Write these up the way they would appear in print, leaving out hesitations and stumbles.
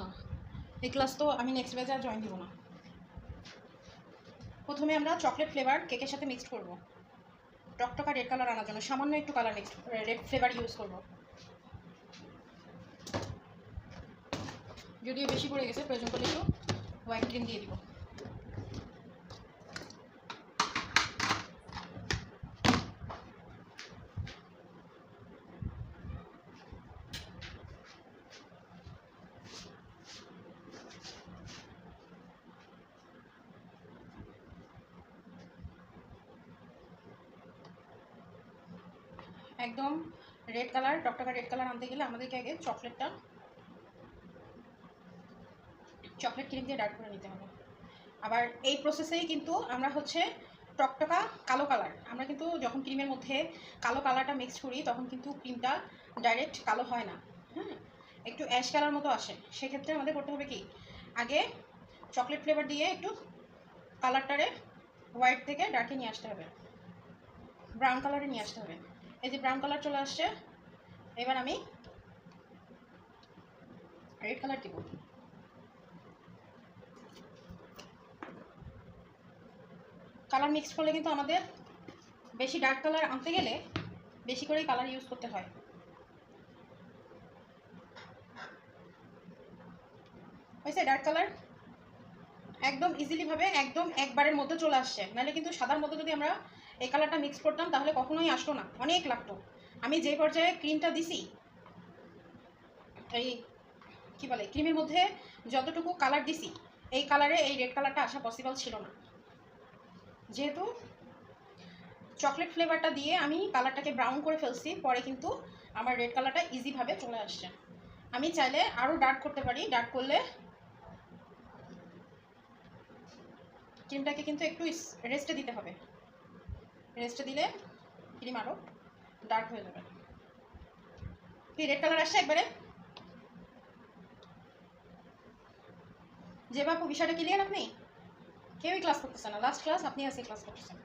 না এই ক্লাস তো আমি নেক্সট ব্যাচে আর জয়েন দিব না। প্রথমে আমরা চকলেট ফ্লেভার কেকের সাথে মিক্সড করব টকটকা রেড কালার আনার জন্য। সামান্য একটু colour mixed red flavour use করব, যদিও বেশি পড়ে গেছে, প্রয়োজন করলে একটু হোয়াইট ক্রিম দিয়ে দিব। একদম রেড কালার টকটকা রেড কালার আনতে গেলে আমাদেরকে আগে চকলেট ক্রিম দিয়ে ডার্ক করে নিতে হবে। আবার এই প্রসেসেই কিন্তু আমরা হচ্ছে টকটকা কালো কালার, আমরা কিন্তু যখন ক্রিমের মধ্যে কালো কালারটা মিক্স করি তখন কিন্তু ক্রিমটা ডাইরেক্ট কালো হয় না, হ্যাঁ, একটু অ্যাশ কালার মতো আসে। সেক্ষেত্রে আমাদের করতে হবে কি, আগে চকলেট ফ্লেভার দিয়ে একটু কালারটারে হোয়াইট থেকে ডার্কে নিয়ে আসতে হবে, ব্রাউন কালারে নিয়ে আসতে হবে। এই যে ব্রাউন কালার চলে আসছে, এবার আমি রেড কালার দিব। কালার মিক্স করলে কিন্তু আমাদের বেশি ডার্ক কালার আনতে গেলে বেশি করেই কালার ইউজ করতে হয়। হয়েছে ডার্ক কালার একদম ইজিলিভাবে একদম একবারের মধ্যে চলে আসছে, নাহলে কিন্তু সাদার মধ্যে যদি আমরা এই কালারটা মিক্স করতাম তাহলে কখনোই আসতো না, অনেক লাগতো। আমি যে পর্যায়ে ক্রিমটা দিছি, এই কী বলে ক্রিমের মধ্যে যতটুকু কালার দিছি এই কালারে এই রেড কালারটা আসা পসিবল ছিল না। যেহেতু চকলেট ফ্লেভারটা দিয়ে আমি কালারটাকে ব্রাউন করে ফেলছি, পরে কিন্তু আমার রেড কালারটা ইজিভাবে চলে আসছে। আমি চাইলে আরও ডার্ক করতে পারি, ডার্ক করলে ক্রিমটাকে কিন্তু একটু রেস্টে দিতে হবে, রেস্টে দিলে ক্রিম আরও ডার্ক হয়ে যাবে। কি রেড কালার আসছে একবারে? যে বাপু বিষয়টা ক্লিয়ার? আপনি কেউই ক্লাস করতেছেন না, লাস্ট ক্লাস আপনি আজকে ক্লাস করতেছেন।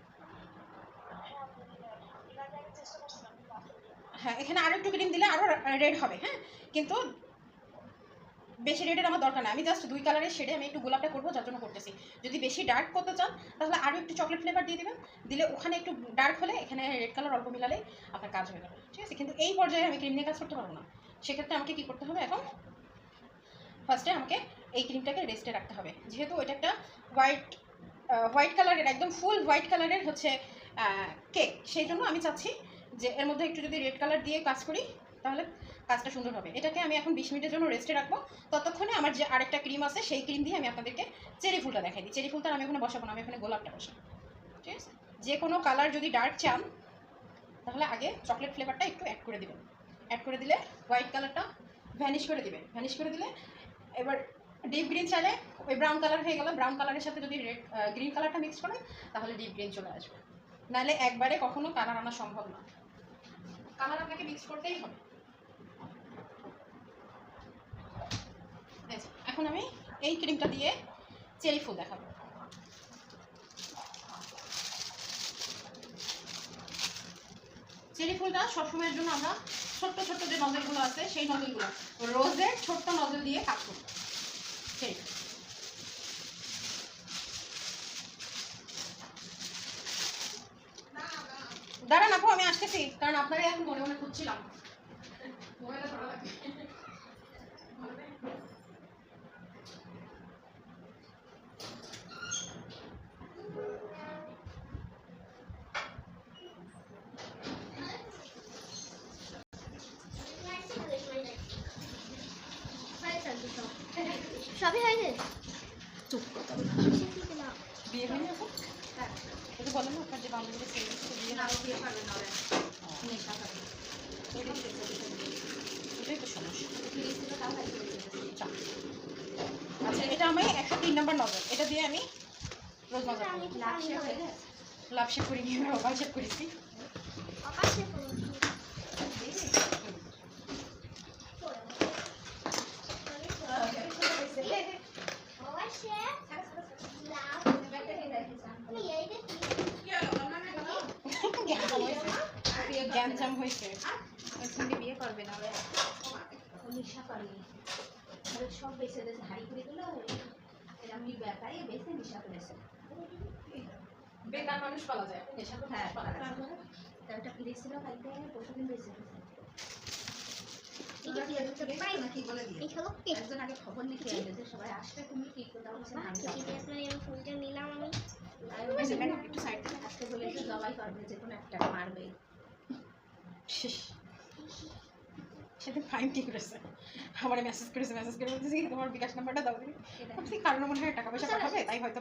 হ্যাঁ, এখানে আরও একটু ক্রিম দিলে আরও রেড হবে, হ্যাঁ, কিন্তু বেশি রেডের আমার দরকার নেই। আমি জাস্ট 2 কালারের শেডে আমি একটু গোলাপটা করবো, যার জন্য করতেছি। যদি বেশি ডার্ক করতে চান তাহলে আরও একটু চকলেট ফ্লেভার দিয়ে দেবেন, দিলে ওখানে একটু ডার্ক হলে এখানে রেড কালার অল্প মিলালে আপনার কাজ হয়ে যাবে, ঠিক আছে। কিন্তু এই পর্যায়ে আমি ক্রিম নিয়ে কাজ করতে পারবো না। সেক্ষেত্রে আমাকে কী করতে হবে, এখন ফার্স্টে আমাকে এই ক্রিমটাকে রেস্টে রাখতে হবে। যেহেতু এটা একটা হোয়াইট কালারের, একদম ফুল হোয়াইট কালারের হচ্ছে কেক, সেই জন্য আমি চাচ্ছি যে এর মধ্যে একটু যদি রেড কালার দিয়ে কাজ করি তাহলে কাজটা সুন্দর হবে। এটাকে আমি এখন 20 মিনিটের জন্য রেস্টে রাখবো। ততক্ষণে আমার যে আরেকটা ক্রিম আছে সেই ক্রিম দিয়ে আমি আপনাদেরকে চেরি ফুলটা দেখাই দিই। চেরি ফুলটা আমি এখানে বসাবো না, আমি এখানে গোলাপটা বসাবো, ঠিক আছে। যে কোনো কালার যদি ডার্ক চান তাহলে আগে চকলেট ফ্লেভারটা একটু অ্যাড করে দেবেন, অ্যাড করে দিলে হোয়াইট কালারটা ভ্যানিশ করে দিবে, ভ্যানিশ করে দিলে এবার ডিপ গ্রিন চাইলে ওই ব্রাউন কালার হয়ে গেল। ব্রাউন কালারের সাথে যদি গ্রিন কালারটা মিক্স করেন তাহলে ডিপ গ্রিন চলে আসবে, নাহলে একবারে কখনো কালার আনা সম্ভব না। কালার আপনাকে মিক্স করতেই হবে। এখন আমি এই ক্রিমটা দিয়ে চেরি ফুল দেখাবো। চেরি ফুলটা সবসময়ের জন্য আমরা ছোট্ট ছোট্ট যে নজলগুলো আছে সেই নজলগুলো, রোজের ছোট্ট নজল দিয়ে কাজ করবো। ঠিক, দাঁড়ান আপু, আমি আসতেছি, কারণ আপনারই এখন মনে মনে খুঁজছিলাম। সবই হয়েছে, চুপ করতে হবে, বিয়ে হয়নি আপু? হ্যাঁ, এটা বলেন না আপনার যে বান্ধবীর বিয়ে না বিয়ে পারবেন না, এটাই তো সমস্যা। আচ্ছা, এটা আমি 103 নম্বর নজর, এটা দিয়ে আমি রোজ নজর লাভ শেপ করি নিয়ে অবাক শেপ করেছি। গ্যাঞ্জাম হয়েছে, বিয়ে করবে না। সব বেছে দিয়েছে হাই করে দিল এরকম ব্যাপারে বেছে নিশা করেছে বেকার মানুষ পালা যায় নেশা তো হ্যাঁ পালা যায় একটা ফিরেছিল কালকে পরশুদিন বেছে দিয়েছে একজন আগে খবর লিখে এলো যে সবাই আসবে তুমি কি কোথাও ফুলটা নিলাম আমি একটু সাইড থেকে আসতে বলেছে জবাই করবে যে কোনো একটা মারবে সেদিন ফাইন কি করেছে আমার মেসেজ করে বলতেছি তোমার বিকাশ নাম্বারটা দাও দিই কারণ মনে হয় টাকা পয়সা পাঠাবে তাই হয়তো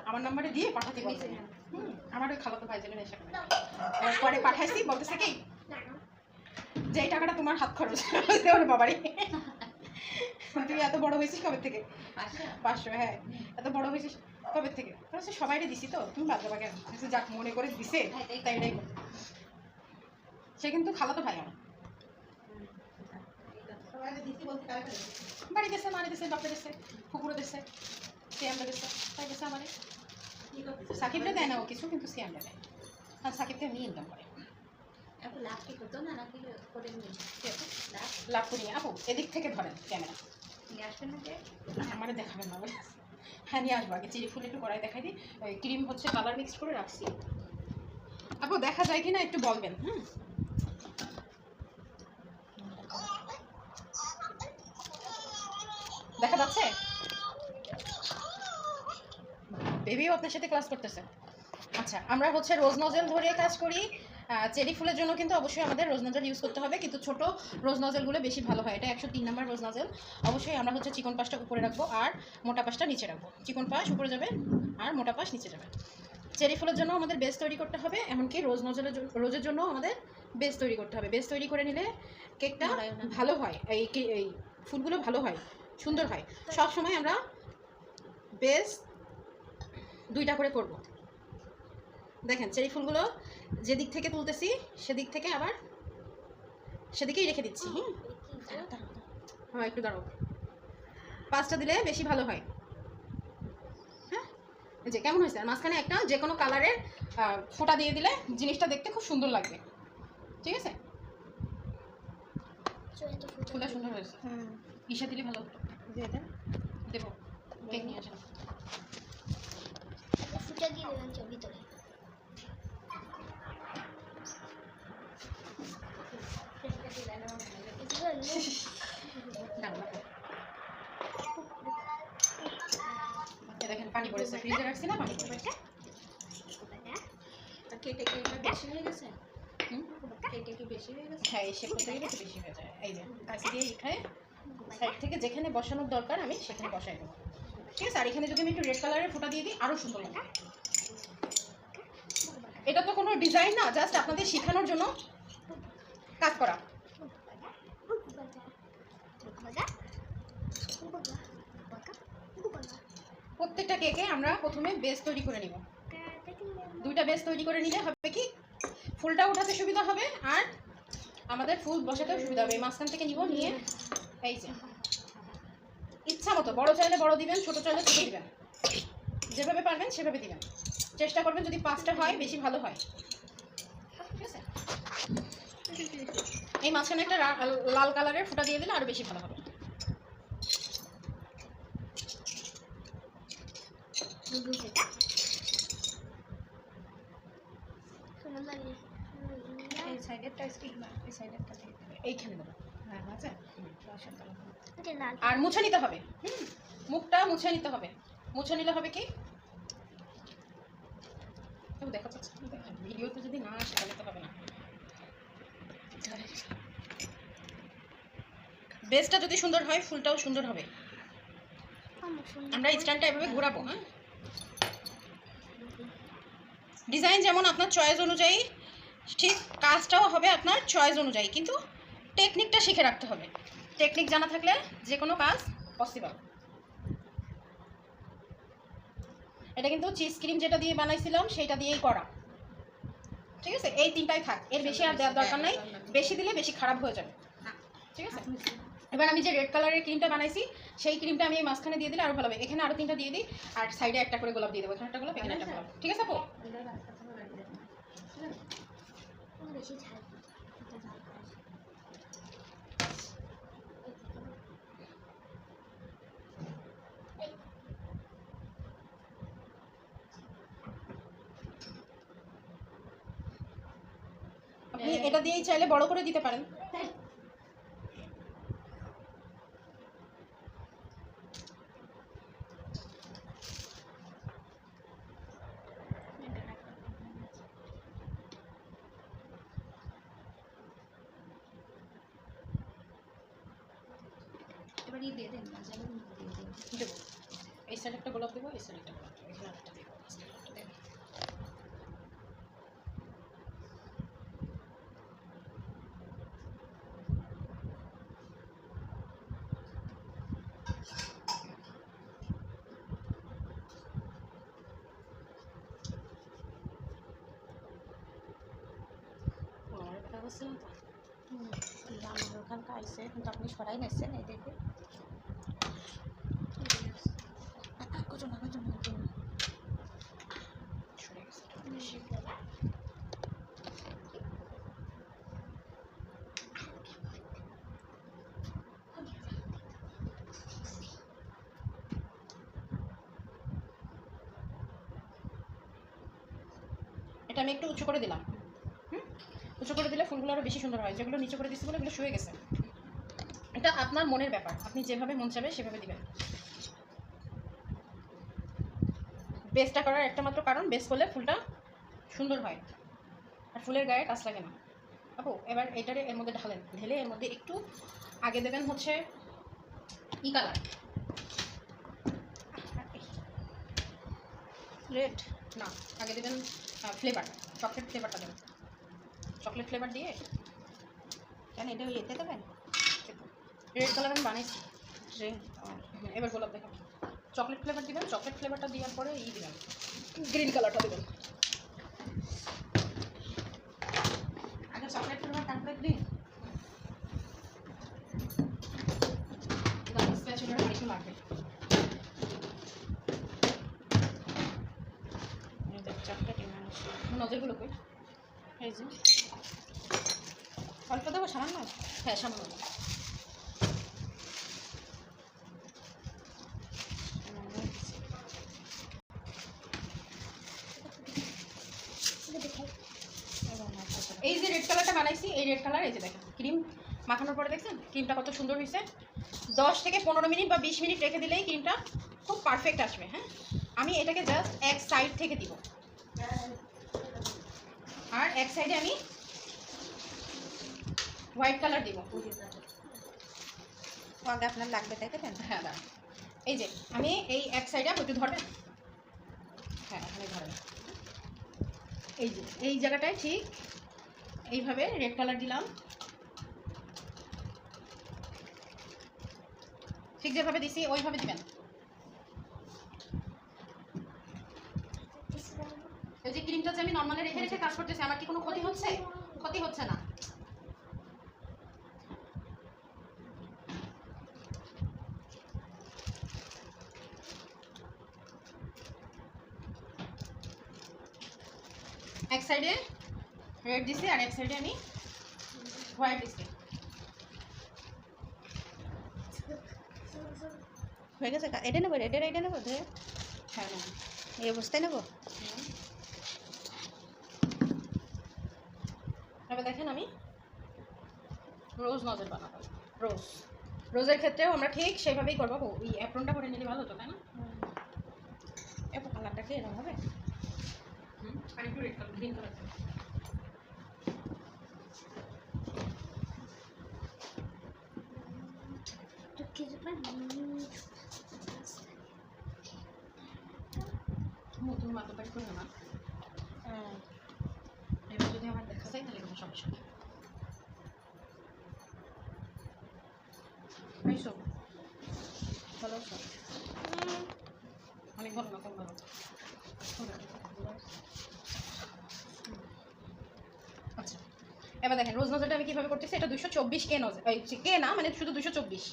আমার নাম্বারে দিয়ে পাঠাতে বলছে আমার ওই খালাতো ভাই জন্য এসে পরে পাঠাইছি বলতেছে কি যে এই টাকাটা তোমার হাত খরচ ওর বাবারই তুই এত বড় হয়েছিস কবে থেকে 500 হ্যাঁ এত বড় হয়েছিস কবে থেকে সবাইকে দিছি তো তুমি বাদ দেবা কেন যাক মনে করে দিছে তাই এটাই সে কিন্তু খালাতো ভাই আমার বাড়ি দিছে মারি দিছে বাপে দিছে ফুকুরে দিছে সিয়ামটা দিছে তাই দিছে আমারে সাকিবটা দেয় না ও কিছু কিন্তু সিয়ামটা দেয় আর সাকিবকে নিয়ে ইনকাম করে এখন লাভ কি করতো না নাকি করে নিয়ে লাভ করি আপু এদিক থেকে ধরেন ক্যামেরা নিয়ে আসবেন না যে আমারে দেখাবেন না বলে হ্যাঁ নিয়ে আসবো আগে চিড়ি ফুল একটু কড়াই দেখাই দিই ওই ক্রিম হচ্ছে কালার মিক্স করে রাখছি আপু দেখা যায় কিনা একটু বলবেন হুম দেখা যাচ্ছে বেবিও আপনার সাথে ক্লাস করতেছে আচ্ছা আমরা হচ্ছে রোজ নজেল ধরে কাজ করি চেরি ফুলের জন্য কিন্তু অবশ্যই আমাদের রোজ নজেল ইউজ করতে হবে কিন্তু ছোট রোজ নজেলগুলো বেশি ভালো হয় এটা 103 নম্বর রোজ নজেল অবশ্যই আমরা হচ্ছে চিকন পাশটা উপরে রাখবো আর মোটা পাশটা নিচে রাখবো চিকন পাশ উপরে যাবে আর মোটা পাশ নিচে যাবে চেরি ফুলের জন্য আমাদের বেস তৈরি করতে হবে এমনকি রোজের জন্য আমাদের বেস তৈরি করতে হবে বেস তৈরি করে নিলে কেকটা ভালো হয় এই ফুলগুলো ভালো হয় সুন্দর হয় সব সময় আমরা বেস 2টা করে করব দেখেন চেরি ফুলগুলো যেদিক থেকে তুলতেছি সেদিক থেকে আবার সেদিকেই রেখে দিচ্ছি হ্যাঁ একটু দাঁড়াও 5টা দিলে বেশি ভালো হয় হ্যাঁ এই যে কেমন হয়েছে আর মাঝখানে একটা যে কোনো কালারের ফোঁটা দিয়ে দিলে জিনিসটা দেখতে খুব সুন্দর লাগবে ঠিক আছে ফুলটা সুন্দর হয়েছে ইসা দিলে ভালো দিয়ে দেন দেবো কেক নিয়ে আসেন ফুটা দিয়ে দেবেন ভিতরে দেখেন পানি পড়েছে ফ্রিজে রাখছি না পানি পড়েছে কেটে বেশি হয়ে গেছে কেটে কি বেশি হয়ে গেছে হ্যাঁ এই শেপটা থেকে একটু বেশি হয়ে যায় এই যে কাছে দিয়ে এখানে সাইড থেকে যেখানে বসানোর দরকার আমি সেখানে বসাই দেবো ঠিক আছে আর এখানে যদি আমি একটু রেড কালারের ফোঁটা দিয়ে দিই আরও সুন্দর লাগবে এটা তো কোনো ডিজাইন না জাস্ট আপনাদের শেখানোর জন্য কাজ করা প্রত্যেকটা কেকে আমরা প্রথমে বেস তৈরি করে নিব 2টা বেস তৈরি করে নিলে হবে কি ফুলটা উঠাতে সুবিধা হবে আর আমাদের ফুল বসাতেও সুবিধা হবে মাঝখান থেকে নিব নিয়ে এই যে ইচ্ছা মতো বড় চাইলে বড় দিবেন ছোট চাইলে ছোট দিবেন যেভাবে পারবেন সেভাবে দিবেন চেষ্টা করবেন যদি 5টা হয় বেশি ভালো হয় ঠিক আছে এই মাঝখানে একটা লাল কালারের ফোঁটা দিয়ে দিলে আরো বেশি ভালো হবে এইখানে দেবো আর মুছে নিতে হবে মুখটা মুছে নিতে হবে মুছে নিলে হবে কি দেখা যাচ্ছে ভিডিওতে যদি না আসে তাহলে তো হবে না বেসটা যদি সুন্দর হয় ফুলটাও সুন্দর হবে আমরা স্ট্যান্ডটা এভাবে ঘোরাবো হ্যাঁ ডিজাইন যেমন আপনার চয়েস অনুযায়ী ঠিক কাজটাও হবে আপনার চয়েস অনুযায়ী কিন্তু টেকনিকটা শিখে রাখতে হবে টেকনিক জানা থাকলে যে কোনো কাজ পসিবল এটা কিন্তু চিজ ক্রিম যেটা দিয়ে বানাইছিলাম সেটা দিয়েই করা ঠিক আছে এই 3টাই থাক এর বেশি আর দেওয়ার দরকার নাই বেশি দিলে বেশি খারাপ হয়ে যাবে ঠিক আছে এবার আমি যে রেড কালারের ক্রিমটা বানাইছি সেই ক্রিমটা আমি মাঝখানে দিয়ে দিলে আরো ভালো হবে এখানে আরো 3টা দিয়ে দিই আর সাইডে একটা করে গোলাপ দিয়ে দেবো এখানে একটা গোলাপ এখানে একটা গোলাপ ঠিক আছে আপু বেশি ঝাল এটা দিয়েই চাইলে বড় করে দিতে পারেন। এবার ই দিয়ে দেন, মাঝে দিয়ে দেন। দেবো, এই সাইড একটা গোলাপ দেবো, এই সাইড একটা গোলাপ দেবো, এখানে একটা দেবো, একটা দেবো। আমার কথা বলছিলাম তো, আমার ওখানটা আইসে কিন্তু আপনি সরাই নিচ্ছেন, এই দেখে সরে গেছে একটু বেশি। এটা আমি একটু উঁচু করে দিলাম। উঁচু করে দিলে ফুলগুলো আরও বেশি সুন্দর হয়। যেগুলো নিচু করে দিচ্ছি বলে এগুলো শুয়ে গেছে। এটা আপনার মনের ব্যাপার, আপনি যেভাবে মন চাবে সেভাবে দিবেন। বেসটা করার একটা মাত্র কারণ, বেস করলে ফুলটা সুন্দর হয় আর ফুলের গায়ে কাজ লাগে না। আপু এবার এটারে এর মধ্যে ঢালেন, ঢেলে এর মধ্যে একটু আগে দেবেন হচ্ছে ই কালার, রেড না, আগে দেবেন ফ্লেভার, চকলেট ফ্লেভারটা দেবেন। চকলেট ফ্লেভার দিয়ে কেন এটা ইয়েতে দেবেন? রেড কালার আমি বানিয়েছি। এবার গোলাপ দেখেন, চকলেট ফ্লেভার দিবেন। চকলেট ফ্লেভারটা দেওয়ার পরে ই দিবেন, গ্রিন কালারটা দেবেন। আগে চকলেট ফ্লেভার তারপরে গ্রিন। স্প্যাচুলাটা বেশি লাগবে। নজরগুলো কই, এই যে অল্প দেবো, সামান্য। হ্যাঁ সামান্য। এই যে রেড কালারটা বানাইছি, এই রেড কালার, এই যে দেখেন ক্রিম মাখানোর পরে দেখছেন ক্রিমটা কত সুন্দর হয়েছে। 10 থেকে 15 মিনিট বা 20 মিনিট রেখে দিলেই ক্রিমটা খুব পারফেক্ট আসবে। হ্যাঁ, আমি এটাকে জাস্ট এক সাইড থেকে দিব, আর এক সাইডে আমি হোয়াইট কালার দিব। আগে আপনার লাগবে তাই দেবেন? হ্যাঁ দাঁড়ান, এই যে আমি এই এক সাইডে একটু ধরবেন, হ্যাঁ এখানে ধরেন, এই যে এই জায়গাটায় ঠিক এইভাবে রেড কালার দিলাম, ঠিক যেভাবে দিছি ওইভাবে দিবেন। এই যে ক্রিমটা যে আমি নর্মালি রেখে রেখে কাজ করতেছি, আমার কি কোনো ক্ষতি হচ্ছে? ক্ষতি হচ্ছে না। এক সাইডে রেড দিছি আর এক সাইডে আমি হোয়াইট দিছি। হয়ে গেছে? এটা নেবো, রেডের এটা নেবো ধরে? হ্যাঁ না, এই অবস্থায় নেবো? এবার দেখেন আমি রোজ নজর বানাবো। রোজের ক্ষেত্রেও আমরা ঠিক সেভাবেই করবো। এই অ্যাপ্রনটা করে নিলে ভালো হতো, তাই না? এরপর কালারটা কি এরকম হবে? আর একটু রেড কালার, গ্রিন কালার। নতুন মাতবাড়ি করবে না, এবার যদি আমার দেখা যায় তাহলে কোনো সমস্যা নেই। আইসো ভালো আছো? অনেক ভালো না, কম ভালো। আচ্ছা এবার দেখেন রোজ নজরটা আমি কীভাবে করতেছি। এটা 224 কে নজর, কে না মানে শুধু 224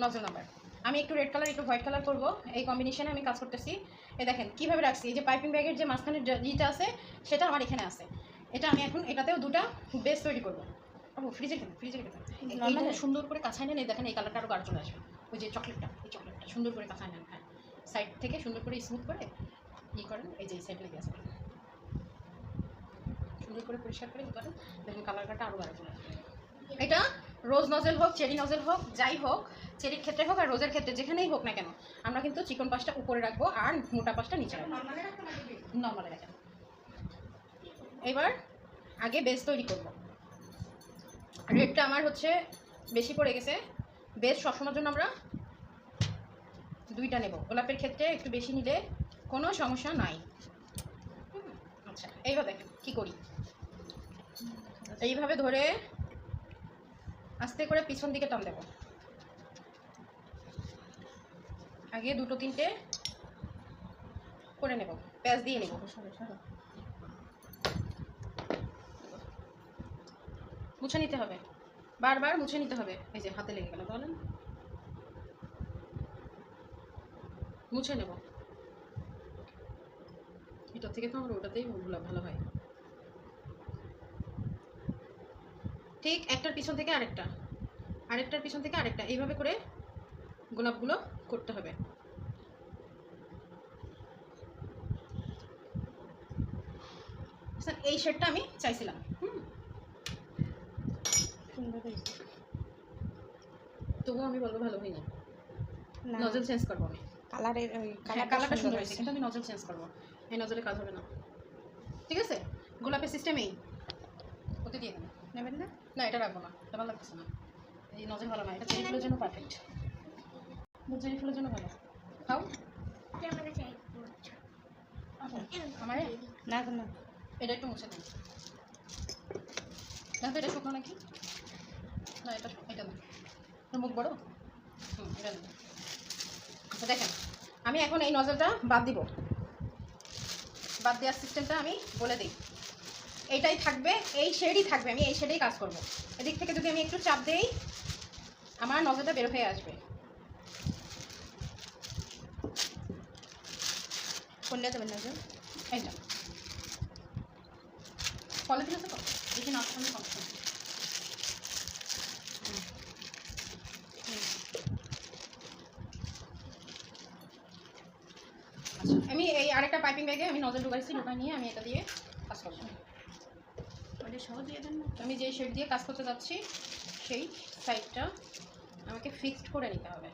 নজর নাম্বার। আমি একটু রেড কালার একটু হোয়াইট কালার করবো, এই কম্বিনেশনে আমি কাজ করতেছি। এই দেখেন কীভাবে রাখছি, এই যে পাইপিং ব্যাগের যে মাঝখানে যেটা আছে সেটা আমার এখানে আছে। এটা আমি এখন এটাতেও দুটা বেস তৈরি করবো। ফ্রিজের নর্মাল সুন্দর করে কাছায় নেন। এই দেখেন এই কালারটা আরও গাঢ় চলে আসবে। ওই যে চকলেটটা, এই চকলেটটা সুন্দর করে কাছায় নেন। হ্যাঁ, সাইড থেকে সুন্দর করে স্মুথ করে ই করেন। এই যে এই সাইড লেগে আছে, সুন্দর করে পরিষ্কার করে দিতে পারেন, দেখুন কালারটা আরও ভালো চলে আসবে। এটা রোজ নজেল হোক, চেরি নজেল হোক, যাই হোক, চেরির ক্ষেত্রে হোক আর রোজের ক্ষেত্রে যেখানেই হোক না কেন, আমরা কিন্তু চিকন পাশটা উপরে রাখবো আর মোটা পাশটা নিচে রাখবো। নর্মালে রাখেন। এবার আগে বেস তৈরি করবো। রেডটা আমার হচ্ছে বেশি পড়ে গেছে, বেস সবসময়ের জন্য আমরা 2টা নেব। গোলাপের ক্ষেত্রে একটু বেশি নিলে কোনো সমস্যা নাই। আচ্ছা, এইবার দেখেন কী করি। এইভাবে ধরে আস্তে করে পিছন দিকে টান দেব। আগে 2-3টে করে নেব, প্যাচ দিয়ে নেব। মুছে নিতে হবে, বারবার মুছে নিতে হবে। এই যে হাতে লেগে গেল, বলেন মুছে নেব। এটার থেকে তো আমার ওটাতেই ভালো হয়। ঠিক একটার পিছন থেকে আরেকটা, আরেকটার পিছন থেকে আরেকটা, এইভাবে করে গোলাপগুলো করতে হবে। এই শেডটা আমি চাইছিলাম। সুন্দর হয়েছে, তবুও আমি বলবো ভালো হয়নি, নজল চেঞ্জ করবো আমি। কালারের কালারটা সুন্দর হয়েছে, কিন্তু আমি নজল চেঞ্জ করবো, এই নজলে কাজ হবে না। ঠিক আছে, গোলাপের সিস্টেম এই ওতে দিয়ে দেবেন। নেবেন না? না, এটা রাখবো না, এটা ভালো লাগতেছে না, এই নজল ভালো না। এটা চেরি ফুলের জন্য পারফেক্ট, চেরি ফুলের জন্য ভালো। খাও আমার কাছে আমার না না, এটা একটু মুছে দিন। দেখো এটা শুকনো নাকি? না, এটা এটা না, মুখ বড়। এটা না। আচ্ছা দেখেন, আমি এখন এই নজলটা বাদ দিব। বাদ দেওয়ার সিস্টেমটা আমি বলে দিই। এইটাই থাকবে, এই শেডই থাকবে, আমি এই শেডেই কাজ করব। এদিক থেকে যদি আমি একটু চাপ দেই, আমার নজলটা বের হয়ে আসবে। কোনটা দেবেন নজল? এইটা পলিথিন আছে তো, বেশি না থাকলে সমস্যা নেই। আচ্ছা, আমি এই আরেকটা পাইপিং ব্যাগে আমি নজল ঢুকাইছি, ঢুকাই নিয়ে আমি এটা দিয়ে কাজ করবো। ওটা সহজ দিয়ে দেন না? আমি যে শেড দিয়ে কাজ করতে যাচ্ছি সেই সাইডটা আমাকে ফিক্সড করে নিতে হবে।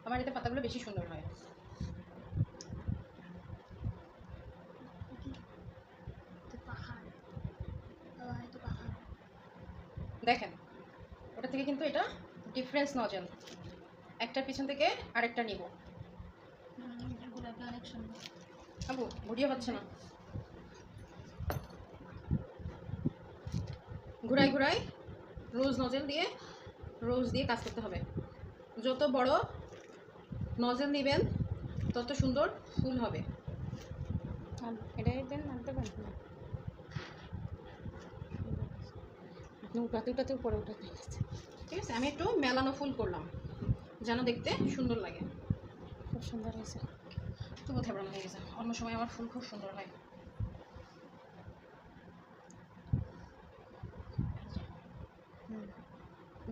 আমার এতে পাতাগুলো বেশি সুন্দর হয়। পাহাড়, হয়তো পাহাড়। দেখেন, ওটা থেকে কিন্তু এটা ডিফারেন্স নজল, একটার পিছন থেকে আরেকটা নিব। গোলাপটা অনেক সুন্দর। আবু ভিডিও হচ্ছে না, ঘুরাই ঘুরাই রোজ নজল দিয়ে, রোজ দিয়ে কাজ করতে হবে। যত বড় নজল নেবেন তত সুন্দর ফুল হবে। এটাই দেন, আনতে পারেন না? আপনি উঠাতে উঠাতে উপরে উঠাতে গেছে। ঠিক আছে, আমি একটু মেলানো ফুল করলাম যেন দেখতে সুন্দর লাগে। খুব সুন্দর হয়েছে। তবু থেবড়ানো হয়ে গেছে, অন্য সময় আমার ফুল খুব সুন্দর হয়।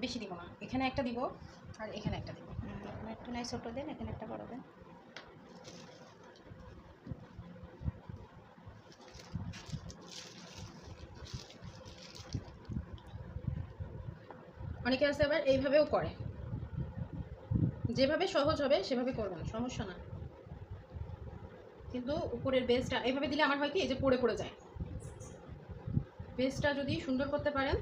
বেশি দিব না, এখানে একটা দিব আর এখানে একটা দিব। এখানে একটু নাই ছোটো দেন, এখানে একটা বড় দেন। অনেকে আছে আবার এইভাবেও করে, যেভাবে সহজ হবে সেভাবে করবেন, সমস্যা না। কিন্তু উপরের বেসটা এইভাবে দিলে আমার হয় কি, এই যে পড়ে পড়ে যায়। বেসটা যদি সুন্দর করতে পারেন,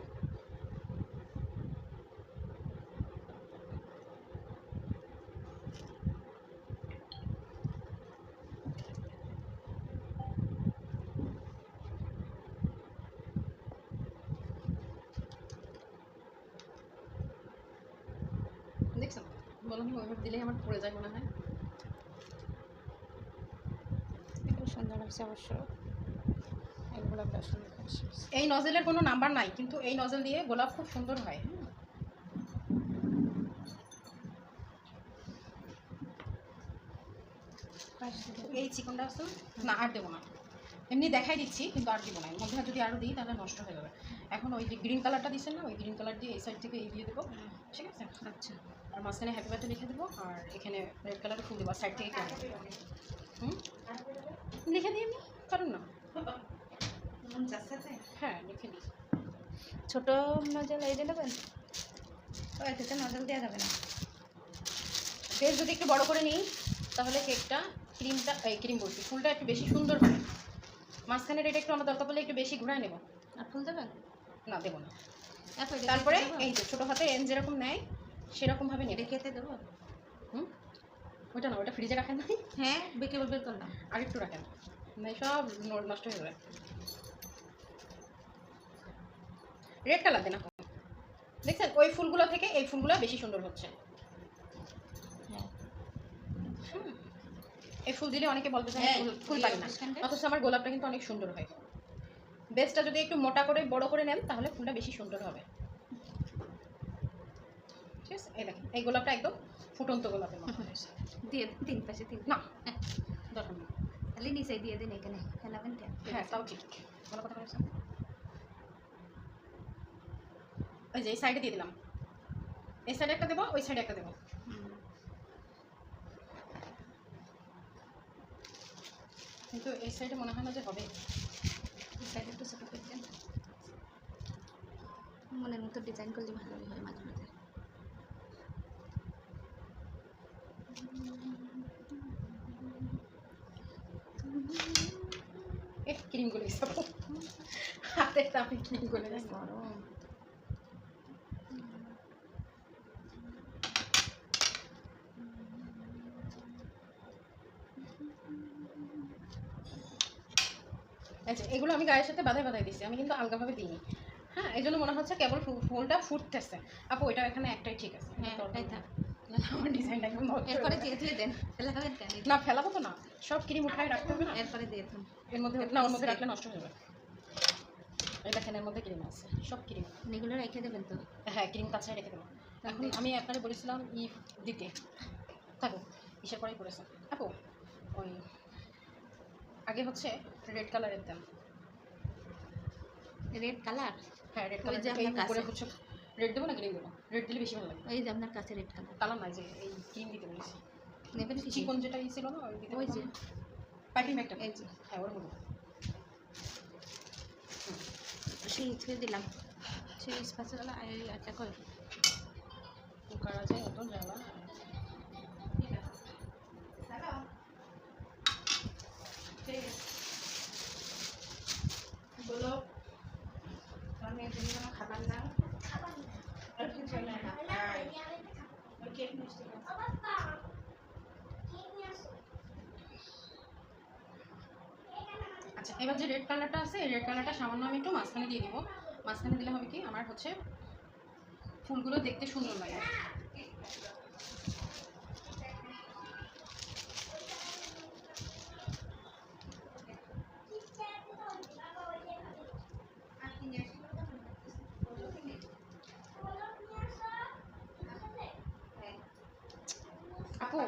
দেখছেন বলুন, ওইভাবে দিলেই আমার পড়ে যায় মনে হয়। খুব সুন্দর হয়েছে অবশ্য, এই গোলাপটা সুন্দর হয়েছে। এই নজেলের কোনো নাম্বার নাই, কিন্তু এই নজেল দিয়ে গোলাপ খুব সুন্দর হয়। এই চিকনটা আছে না, আর দেবো না, এমনি দেখাই দিচ্ছি, কিন্তু আর দিব না। এর মধ্যে যদি আরও দিই তাহলে নষ্ট হয়ে যাবে। এখন ওই যে গ্রিন কালারটা দিচ্ছেন না, ওই গ্রিন কালার দিয়ে এই সাইড থেকে এই দিয়ে দেবো, ঠিক আছে? আচ্ছা আর মাঝখানে হ্যাপি বার্থডে লিখে দেবো, আর এখানে রেড কালারের ফুল দেবো, সাইড থেকে কেটে দেবো। লিখে দিই আমি, কারণ না। হ্যাঁ লিখে দিই। ছোট নজল এই দেবেন, ও এতে নজল দেওয়া যাবে না। বেশ যদি একটু বড় করে নিই তাহলে কেকটা ক্রিমটা এই ক্রিম বলছি ফুলটা একটু বেশি সুন্দর হবে। মাঝখানের এটা একটু আমার দরকার পড়লে একটু বেশি ঘুরায় নেব। আর ফুল দেবেন না দেবো না। তারপরে তারপরে এই যে ছোটো হাতে এন যেরকম নেয় সেরকমভাবে নেবে। খেতে দেবো। হুম, ওইটা না, ওটা ফ্রিজে রাখেন না। হ্যাঁ বেঁকে বের করলাম। আর একটু রাখেন, মানে সব নষ্ট হয়ে যাবে। রেড কালার দেন আপনি, দেখছেন ওই ফুলগুলো থেকে এই ফুলগুলো বেশি সুন্দর হচ্ছে। হ্যাঁ এই ফুল দিলে অনেকে বলবে যে আমি হ্যাঁ, ফুল পাই না, মাঝখানটা। অথচ আমার গোলাপটা কিন্তু অনেক সুন্দর হয়। বেসটা যদি একটু মোটা করে বড় করে নেন তাহলে ফুলটা বেশি সুন্দর হবে। ঠিক আছে, এই দেখেন এই গোলাপটা একদম ফুটন্ত গোলাপের মতো হয়েছে। দিয়ে দিন তিন পাশে তিন। না দরকার নেই। খালি নিচে দিয়ে দিন, এখানে ফেলাবেন কেন? হ্যাঁ তাও ঠিক, ভালো কথা বলেছেন। ওই যে এই সাইডে দিয়ে দিলাম, এই সাইডে একটা দেবো, ওই সাইডে একটা দেবো। কিন্তু এই সাইডে মনে হয় না যে হবে। এই সাইডে একটু ছোটো করে দেন, মনের মতো ডিজাইন করলে ভালোই হয় মাঝে মাঝে। ক্রিম গুলে যাবো, হাতের তাপে ক্রিম গুলে যাবো। গরম আচ্ছা, এগুলো আমি গায়ের সাথে বাঁধাই বাঁধাই দিচ্ছি, আমি কিন্তু আলগাভাবে দিইনি। হ্যাঁ, এই জন্য মনে হচ্ছে কেবল ফুলটা ফুটতেছে। আপু ওইটা এখানে একটাই ঠিক আছে। হ্যাঁ ওটাই থাক। আমার ডিজাইনটা একদম নষ্ট হয়ে এরপরে যাবে। দিয়ে দিয়ে দেন, ফেলাবেন কেন? না ফেলাবো তো না, সব ক্রিম উঠায় রাখতে হবে না। এরপরে দিয়ে দেন। এর মধ্যে না, ওর মধ্যে রাখলে নষ্ট হয়ে যাবে। এই দেখেন এর মধ্যে ক্রিম আছে, সব ক্রিম। এগুলো রেখে দেবেন তো? হ্যাঁ ক্রিম কাছায় রেখে দেবো। এখন আমি আপনাকে বলেছিলাম দিতে থাকো, কিসের পরেই করেছে আপু। ওই আগে হচ্ছে রেড কালারের দেন। Red colour? হ্যাঁ রেড ওই যে কালার আপনার উপরে কাছে। হচ্ছে রেড দেবো না গ্রিন দেবো? রেড দিলে বেশি ভালো লাগে। ওই যে আপনার কাছে রেড কালার কালার নাই, যে এই ক্রিম দিতে বলেছি। নেবেন কি? চিকন যেটা ছিল না ওই দিতে ওই যে পাইপিং ব্যাগটা। এই যে হ্যাঁ ওর মধ্যে ছিঁড়ে দিলাম। ছিঁড়ে স্পাচুলা এই একটা করে করা যায়, অত জ্বালা। বলো আমি এর জন্য খাবার না আর কিছু না। কেক মিষ্টি আচ্ছা, এবার যে রেড কালারটা আছে এই রেড কালারটা সামান্য আমি একটু মাঝখানে দিয়ে দিব। মাঝখানে দিলে হবে কি, আমার হচ্ছে ফুলগুলো দেখতে সুন্দর লাগে। আপু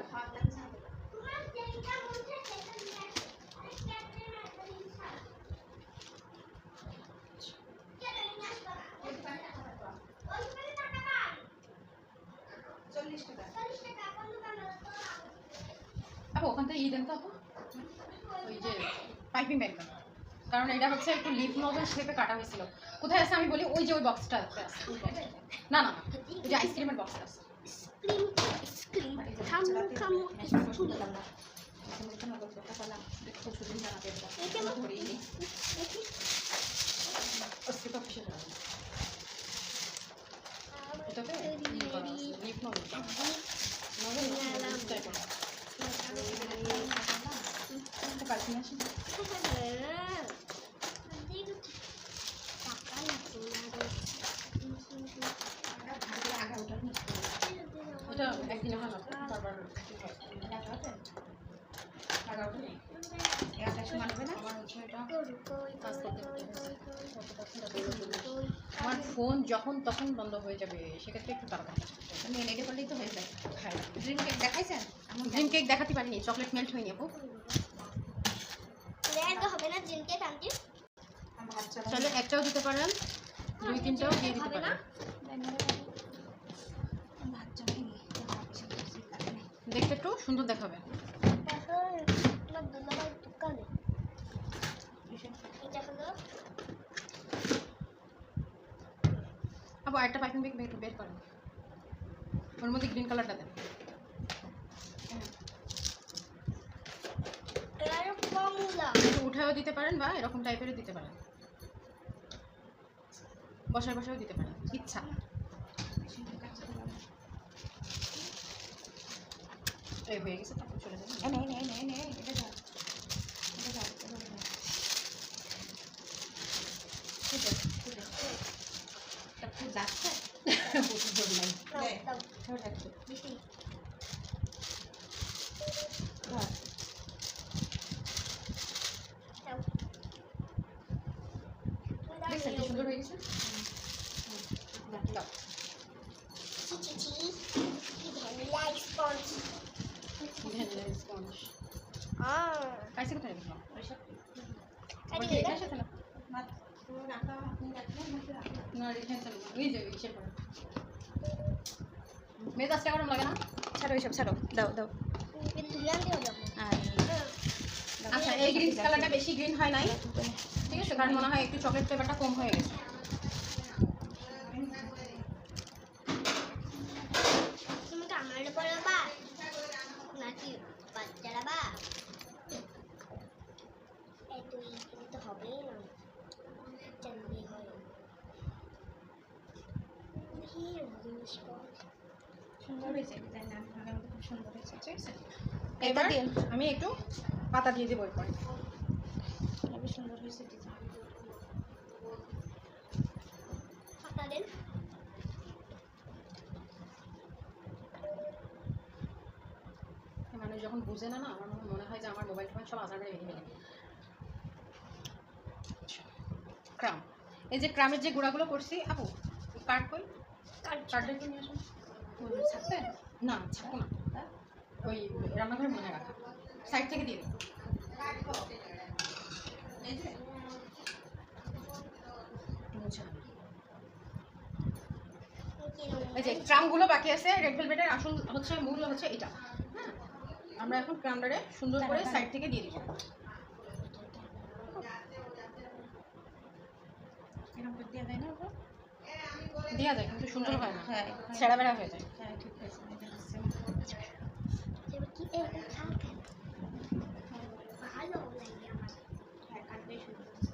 আপু ওখান থেকে দেন তো আপু, ওই যে পাইপিং ব্যাগটা। কারণ এটা হচ্ছে একটু লিফ নজল শেপে কাটা হয়েছিল। কোথায় আছে আমি বলি, ওই যে ওই বক্সটা আছে। না না ওই যে আইসক্রিমের বক্সটা আছে। স্ক্রিন থামু থামু স্ক্রিন এটাতে লিফ নজল পাইপিং আসে। ওটা একদিনে হয় না, বারবার এগারোটা নেই। আমার হচ্ছে এটা কাজ করতে আমার ফোন যখন তখন বন্ধ হয়ে যাবে, সেক্ষেত্রে একটু তাড়াতাড়ি কাজ করতে হবে। আমি রেডি করলেই তো হয়ে যায়। হ্যাঁ ড্রিম কেক দেখাইছেন? ড্রিম কেক দেখাতে পারিনি, চকলেট মেল্ট হয়নি আপু। রেড হবে না জিনকে টানটি আমার হাত চালা চাইলে একটাও দিতে পারেন, দুই তিনটাও দিয়ে দিতে হবে না? পারেন। আমার হাত চালাইনি দেখতে একটু সুন্দর দেখাবে। তারপর তোমার দুলাভাই দোকানে এটা হলো আবার একটা পাইপিং ব্যাগ বের করেন, ওর মধ্যে গ্রিন কালারটা দেন। কালার কমলা একটু উঠায়ও দিতে পারেন বা এরকম টাইপেরও দিতে পারেন, বসায় বসায়ও দিতে পারেন, ইচ্ছা। এই হয়ে গেছে, তারপর চলে যাবেন। এটা যা ফুল যাচ্ছে প্রচুর জোর নাই। দাও দে। দাও ধরে রাখছি। বেশি ধর। দাও দেখছেন কি সুন্দর হয়ে গেছে? দাও। চি চি চি ভ্যানিলা স্পঞ্জ ভ্যানিলা স্পঞ্জ। কাইসে কোথায় দেখলাম? ওইসব আরে ওই যে এটার সাথে না? মাত্র রাখা আপনি রাখলেন মাত্র রাখলাম না, রেখে আনতে হবে না। ওই যে ইসের করে। মেজাজটা গরম লাগে না? ছাড়ো ওইসব ছাড়ো দাও দাও তুলে আনতে হবে এখন। আর আচ্ছা, এই গ্রিন কালারটা বেশি গ্রিন হয় নাই, ঠিক আছে? কারণ মনে হয় একটু চকলেট ফ্লেভারটা কম হয়ে গেছে। তুমি কি আমার পরে বা নাকি বাচ্চারা বা এই তুই তো হবেই না জানবি হয় কি স্পঞ্জ সুন্দর হয়েছে ডিজাইন আগের মতো খুব সুন্দর হয়েছে ঠিক আছে? এবার দিন। আমি একটু পাতা দিয়ে দেবো এরপরে। খুবই সুন্দর হয়েছে ডিজাইন পাতা দেন মানুষ যখন বুঝে না, আমার মনে হয় যে আমার মোবাইল টোবাইল সব আজারে বেরিয়ে গেলে। ক্রাম, এই যে ক্রামের যে গুঁড়াগুলো করছি, আপু কার্ড কই? কার্ডটা একটু নিয়ে আসুন। ছাড়তে না, ছাপো না, ওই রান্নাঘরে মনে রাখা, সাইড থেকে দিয়ে দিন। এই যে মুছে নেন। এই যে ক্রামগুলো বাকি আছে, রেড ভেলভেটের আসল হচ্ছে মূল হচ্ছে এটা। হ্যাঁ, আমরা এখন ক্রামটারে সুন্দর করে সাইড থেকে দিয়ে দিব। এরকম করে দেওয়া যায় না ওটা দেওয়া যায় কিন্তু সুন্দর হয় না, হ্যাঁ ছেঁড়া বেড়া হয়ে যায়। হ্যাঁ ঠিক আছে এটা হচ্ছে এবার কি এই খাও কেন ভালো লাগে আমার হ্যাঁ কাটবে সুন্দর হয়েছে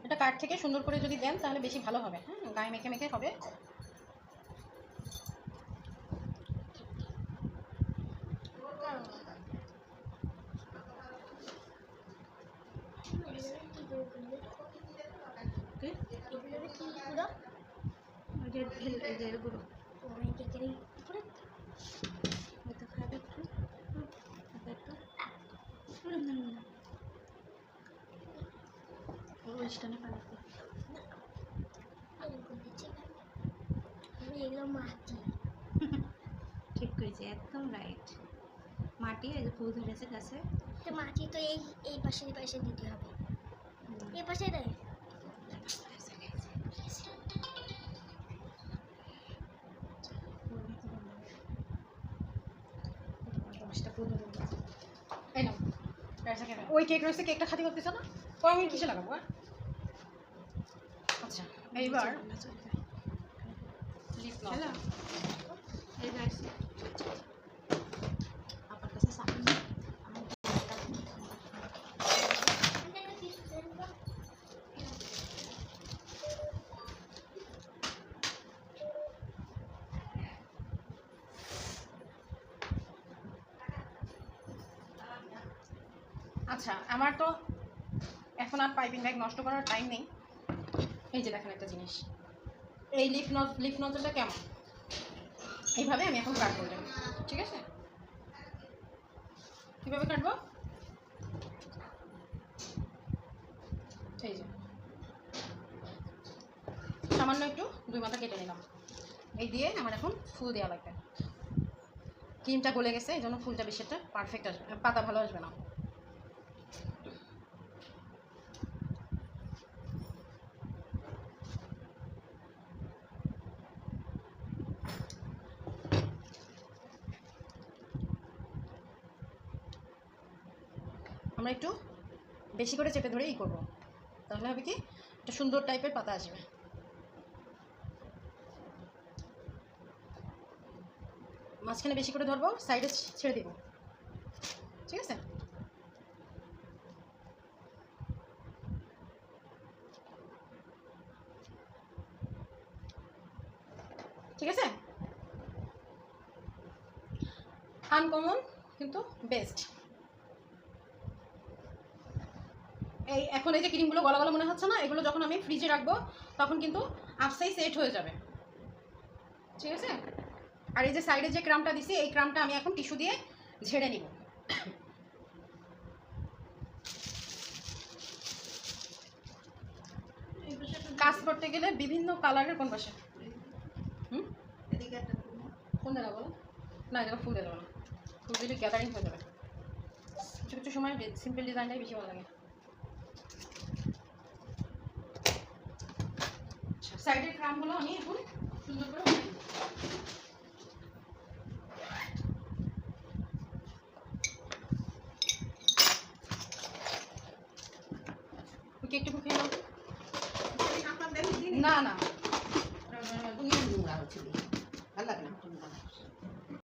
এটা কাঠ থেকে সুন্দর করে যদি দেন তাহলে বেশি ভালো হবে। হ্যাঁ, গায়ে মেখে মেখে হবে। কি এগুলো কি পুরো ওই যে এই যে গুঁড়ো ওই কেকেরই পুরো হয়তো খাবে একটু একটু ওই স্টানে পালাতে এরকম দিচ্ছে এগুলো মাটি ঠিক করেছে একদম রাইট মাটি এই যে ফুল ধরেছে গাছে তো মাটি তো এই পাশে দিতে হবে এই পাশে দেয় এই নাও, রাইসা খাবে। ওই কেক রয়েছে, কেকটা খাতি করতেছ না? পরে আমি কিসে লাগাবো? আচ্ছা, এইবার লিপ নাও। হ্যালো এই যে আসছে আপনার কাছে সামনে আচ্ছা, আমার তো এখন আর পাইপিং ব্যাগ নষ্ট করার টাইম নেই। এই যে দেখেন একটা জিনিস, এই লিফ নজলটা কেমন, এইভাবে আমি এখন কাটবো এটা, ঠিক আছে? কীভাবে কাটবো? এই যে সামান্য একটু দুই মাথা কেটে নিলাম। এই দিয়ে আমার এখন ফুল দেওয়া লাগবে। ক্রিমটা গলে গেছে, এই জন্য ফুলটা বেশি একটা পারফেক্ট আসবে, পাতা ভালো আসবে না। আমরা একটু বেশি করে চেপে ধরে ই করবো, তাহলে হবে কি একটা সুন্দর টাইপের পাতা আসবে। মাঝখানে বেশি করে ধরবো, সাইডে ছেড়ে দিব, ঠিক আছে? ঠিক আছে, আনকমন কিন্তু বেস্ট। এই এখন এই যে ক্রিমগুলো গলা গলা মনে হচ্ছে না, এগুলো যখন আমি ফ্রিজে রাখবো তখন কিন্তু আপসাই সেট হয়ে যাবে, ঠিক আছে? আর এই যে সাইডে যে ক্রামটা দিছি, এই ক্রামটা আমি এখন টিস্যু দিয়ে ঝেড়ে নিব। কাজ করতে গেলে বিভিন্ন কালারের কোন পাশে এদিকে একটা ফুল না? কোন জায়গা বলো না, এটা ফুল দিয়ে দেবো না, ফুল দিলে গ্যাদারিং হয়ে যাবে। কিছু কিছু সময় সিম্পল ডিজাইনটাই বেশি ভালো লাগে। সাইডের ক্রামগুলো আমি এখন সুন্দর করে উঠিয়ে দিই। ওকে একটু খেয়ে নাও। আপনার দেন দিন না না